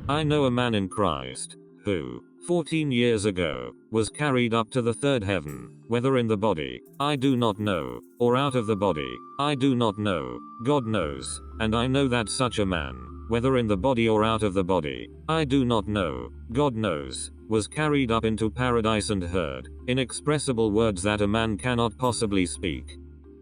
I know a man in Christ, who, 14 years ago, was carried up to the third heaven, whether in the body, I do not know, or out of the body, I do not know, God knows, and I know that such a man, whether in the body or out of the body, I do not know, God knows, was carried up into paradise and heard inexpressible words that a man cannot possibly speak.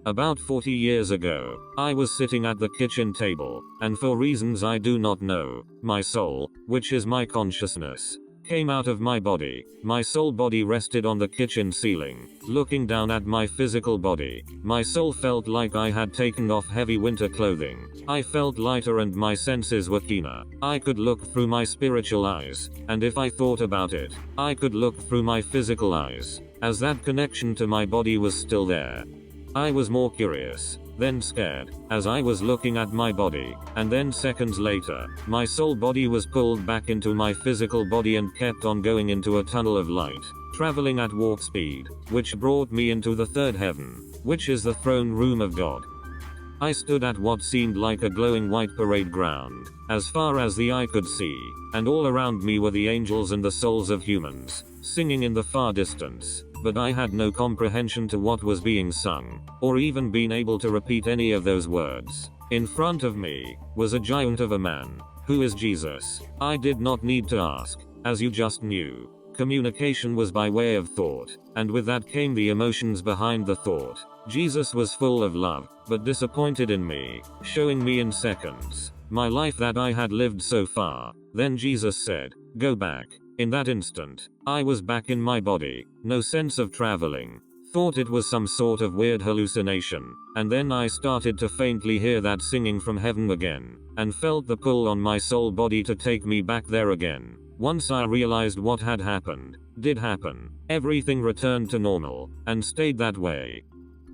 About 40 years ago, I was sitting at the kitchen table, and for reasons I do not know, my soul, which is my consciousness, came out of my body. My soul body rested on the kitchen ceiling. Looking down at my physical body, my soul felt like I had taken off heavy winter clothing. I felt lighter and my senses were keener. I could look through my spiritual eyes, and if I thought about it, I could look through my physical eyes, as that connection to my body was still there. I was more curious, then scared, as I was looking at my body, and then seconds later, my soul body was pulled back into my physical body and kept on going into a tunnel of light, traveling at warp speed, which brought me into the third heaven, which is the throne room of God. I stood at what seemed like a glowing white parade ground, as far as the eye could see, and all around me were the angels and the souls of humans, singing in the far distance, but I had no comprehension to what was being sung, or even been able to repeat any of those words. In front of me was a giant of a man, who is Jesus. I did not need to ask, as you just knew. Communication was by way of thought, and with that came the emotions behind the thought. Jesus was full of love, but disappointed in me, showing me in seconds my life that I had lived so far. Then Jesus said, "Go back." In that instant, I was back in my body, no sense of traveling. Thought it was some sort of weird hallucination, and then I started to faintly hear that singing from heaven again, and felt the pull on my soul body to take me back there again. Once I realized what had happened, did happen, everything returned to normal, and stayed that way.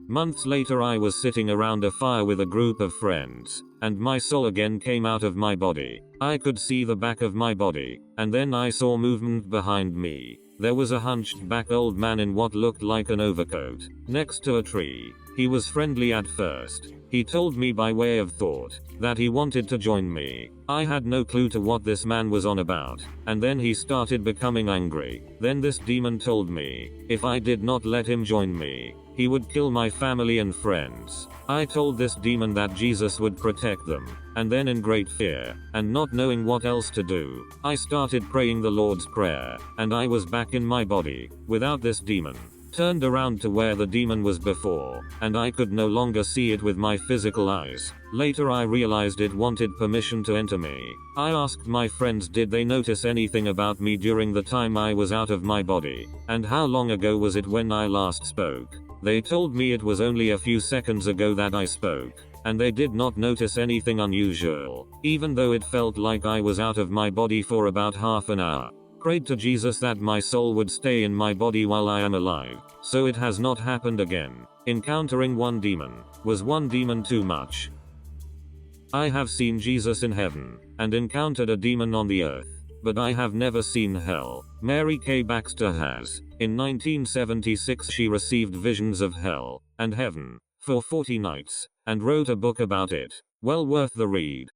Months later I was sitting around a fire with a group of friends, and my soul again came out of my body. I could see the back of my body, and then I saw movement behind me. There was a hunched back old man in what looked like an overcoat, next to a tree. He was friendly at first. He told me by way of thought, that he wanted to join me. I had no clue to what this man was on about, and then he started becoming angry. Then this demon told me, if I did not let him join me, he would kill my family and friends. I told this demon that Jesus would protect them, and then in great fear, and not knowing what else to do, I started praying the Lord's Prayer, and I was back in my body, without this demon. Turned around to where the demon was before, and I could no longer see it with my physical eyes. Later I realized it wanted permission to enter me. I asked my friends did they notice anything about me during the time I was out of my body, and how long ago was it when I last spoke. They told me it was only a few seconds ago that I spoke, and they did not notice anything unusual, even though it felt like I was out of my body for about half an hour. Prayed to Jesus that my soul would stay in my body while I am alive, so it has not happened again. Encountering one demon. Was one demon too much? I have seen Jesus in heaven, and encountered a demon on the earth, but I have never seen hell. Mary K. Baxter has. In 1976 she received visions of hell and heaven for 40 nights, and wrote a book about it. Well worth the read.